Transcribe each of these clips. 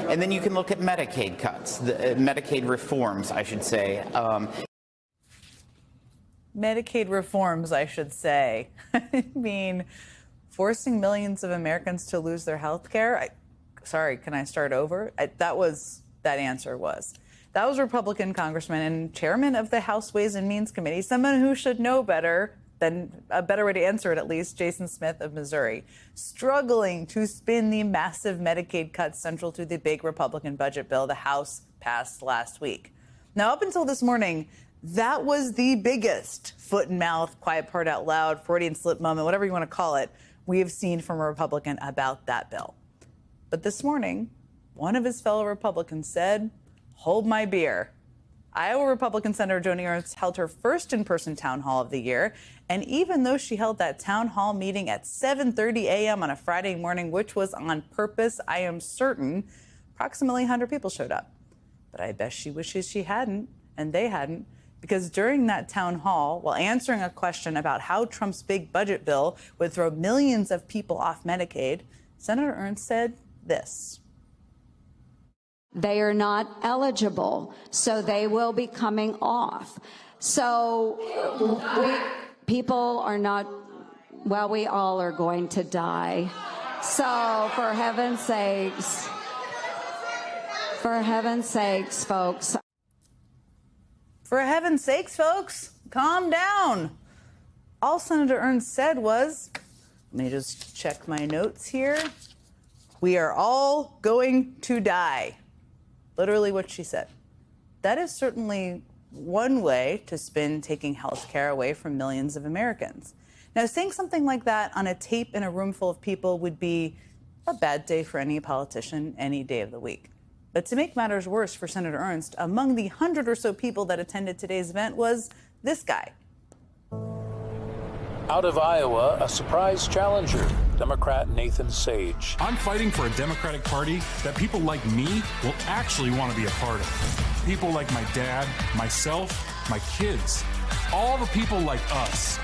And then you can look at Medicaid cuts, Medicaid reforms, I should say. Medicaid reforms, I should say. I mean, forcing millions of Americans to lose their health care. Sorry, can I start over? That answer was. That was Republican Congressman and chairman of the House Ways and Means Committee, someone who should know better than a better way to answer it, at least, Jason Smith of Missouri, struggling to spin the massive Medicaid cuts central to the big Republican budget bill the House passed last week. Now, up until this morning, that was the biggest foot and mouth, quiet part out loud, Freudian slip moment, whatever you want to call it, we have seen from a Republican about that bill. But this morning, one of his fellow Republicans said, "Hold my beer." Iowa Republican Senator Joni Ernst held her first in-person town hall of the year. And even though she held that town hall meeting at 7:30 a.m. on a Friday morning, which was on purpose, I am certain approximately 100 people showed up. But I bet she wishes she hadn't, and they hadn't, because during that town hall, while answering a question about how Trump's big budget bill would throw millions of people off Medicaid, Senator Ernst said this. They are not eligible, so they will be coming off. So people are not, well, we all are going to die. So for heaven's sakes, folks. For heaven's sakes, folks, calm down. All Senator Ernst said was, let me just check my notes here, we are all going to die. Literally what she said. That is certainly one way to spin taking health care away from millions of Americans. Now, saying something like that on a tape in a room full of people would be a bad day for any politician any day of the week. But to make matters worse for Senator Ernst, among the 100 or so people that attended today's event was this guy. Out of Iowa, a surprise challenger, Democrat Nathan Sage. I'm fighting for a Democratic Party that people like me will actually want to be a part of. People like my dad, myself, my kids, all the people like us.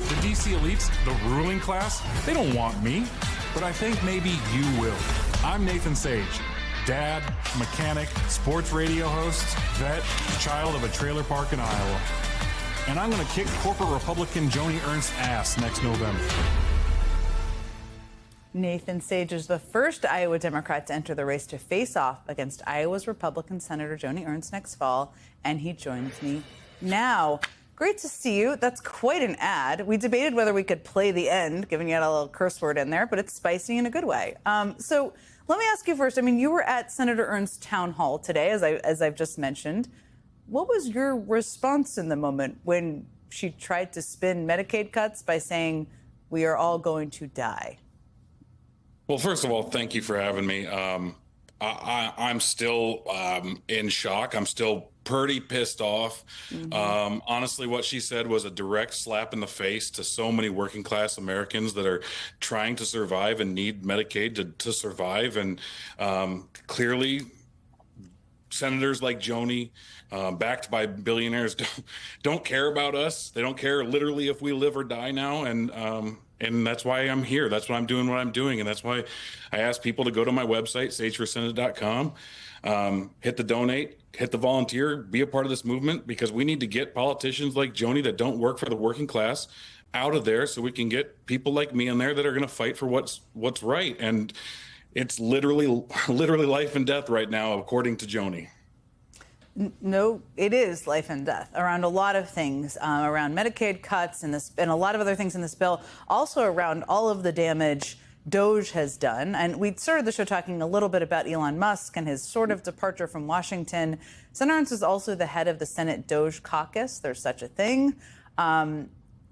The DC elites, the ruling class, they don't want me, but I think maybe you will. I'm Nathan Sage, dad, mechanic, sports radio host, vet, child of a trailer park in Iowa. And I'm going to kick corporate Republican Joni Ernst's ass next November. Nathan Sage is the first Iowa Democrat to enter the race to face off against Iowa's Republican Senator Joni Ernst next fall, and he joins me now. Great to see you. That's quite an ad. We debated whether we could play the end, given you had a little curse word in there, but it's spicy in a good way. So let me ask you first. I mean, you were at Senator Ernst's town hall today, as I've just mentioned. What was your response in the moment when she tried to spin Medicaid cuts by saying, we are all going to die? Well, first of all, thank you for having me. I'm still in shock. I'm still pretty pissed off. Mm-hmm. Honestly, what she said was a direct slap in the face to so many working class Americans that are trying to survive and need Medicaid to survive. And clearly, senators like Joni, backed by billionaires, don't care about us. They don't care literally if we live or die now. And that's why I'm here. That's why I'm doing what I'm doing. And that's why I ask people to go to my website, sageforsenate.com, hit the donate, hit the volunteer, be a part of this movement, because we need to get politicians like Joni that don't work for the working class out of there so we can get people like me in there that are going to fight for what's right. And it's literally life and death right now, according to Joni. No, it is life and death around a lot of things, around Medicaid cuts and a lot of other things in this bill, also around all of the damage DOGE has done. And we started the show talking a little bit about Elon Musk and his sort of departure from Washington. Senator Ernst is also the head of the Senate DOGE caucus. There's such a thing. Now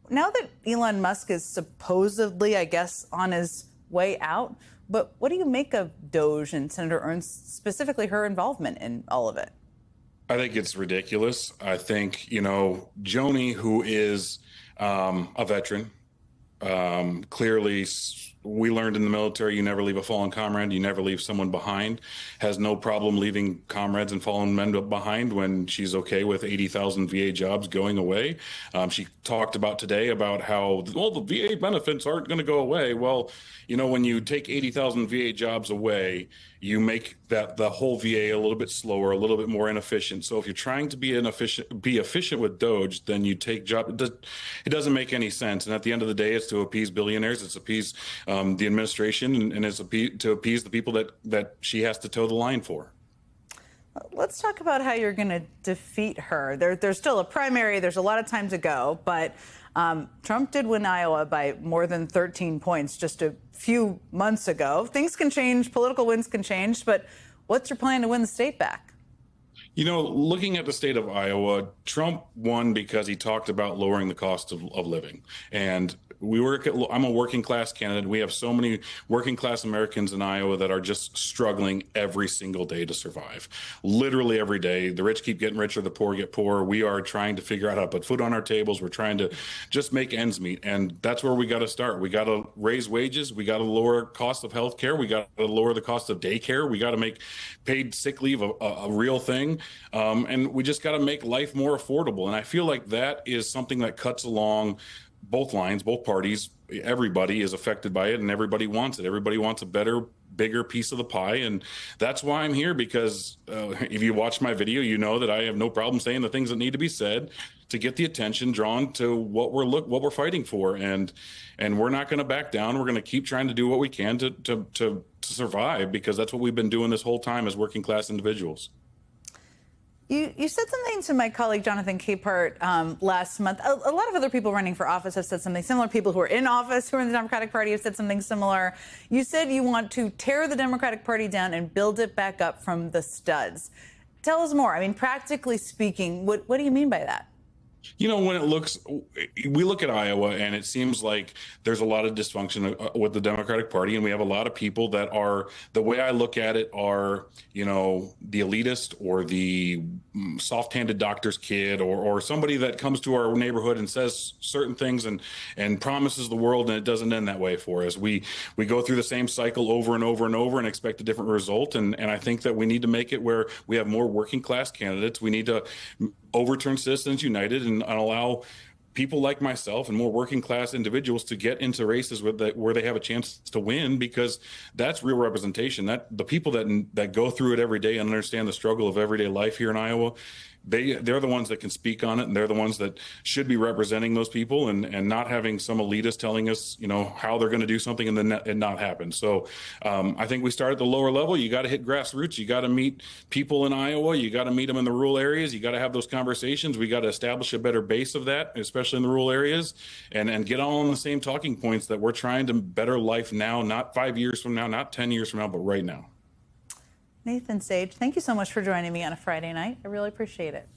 that Elon Musk is supposedly, I guess, on his way out, but what do you make of DOGE and Senator Ernst, specifically her involvement in all of it? I think it's ridiculous. I think, Joni, who is a veteran, clearly we learned in the military, you never leave a fallen comrade, you never leave someone behind, has no problem leaving comrades and fallen men behind when she's okay with 80,000 VA jobs going away. She talked about today about how, well, the VA benefits aren't going to go away. Well, you know, when you take 80,000 VA jobs away, you make the whole VA a little bit slower, a little bit more inefficient. So if you're trying to be efficient with DOGE, then you take job. It doesn't make any sense. And at the end of the day, it's to appease billionaires, it's appease the administration, and it's to appease the people that she has to toe the line for. Let's talk about how you're going to defeat her. There's still a primary. There's a lot of time to go, but Trump did win Iowa by more than 13 points just a few months ago. Things can change. Political wins can change. But what's your plan to win the state back? You know, looking at the state of Iowa, Trump won because he talked about lowering the cost of living. And I'm a working class candidate. We have so many working class Americans in Iowa that are just struggling every single day to survive. Literally every day. The rich keep getting richer, the poor get poorer. We are trying to figure out how to put food on our tables. We're trying to just make ends meet. And that's where we got to start. We got to raise wages. We got to lower cost of health care. We got to lower the cost of daycare. We got to make paid sick leave a real thing. And we just got to make life more affordable. And I feel like that is something that cuts along both lines, both parties. Everybody is affected by it and everybody wants it. Everybody wants a better, bigger piece of the pie. And that's why I'm here, because if you watch my video, you know that I have no problem saying the things that need to be said to get the attention drawn to what we're fighting for. And we're not going to back down. We're going to keep trying to do what we can to survive, because that's what we've been doing this whole time as working class individuals. You said something to my colleague Jonathan Capehart last month. A lot of other people running for office have said something similar. People who are in office, who are in the Democratic Party, have said something similar. You said you want to tear the Democratic Party down and build it back up from the studs. Tell us more. I mean, practically speaking, what do you mean by that? You know, we look at Iowa and it seems like there's a lot of dysfunction with the Democratic Party. And we have a lot of people that are, the way I look at it, are, you know, the elitist or the soft-handed doctor's kid, or somebody that comes to our neighborhood and says certain things and promises the world, and it doesn't end that way for us. We go through the same cycle over and over and over and expect a different result. And I think that we need to make it where we have more working class candidates. We need to overturn Citizens United and allow people like myself and more working class individuals to get into races where they have a chance to win, because that's real representation. That the people that go through it every day and understand the struggle of everyday life here in Iowa, they're the ones that can speak on it, and they're the ones that should be representing those people, and not having some elitist telling us, you know, how they're going to do something and then it not happen. So I think we start at the lower level. You got to hit grassroots. You got to meet people in Iowa. You got to meet them in the rural areas. You got to have those conversations. We got to establish a better base of that, especially in the rural areas, and get all on the same talking points that we're trying to better life now, not 5 years from now, not 10 years from now, but right now. Nathan Sage, thank you so much for joining me on a Friday night. I really appreciate it.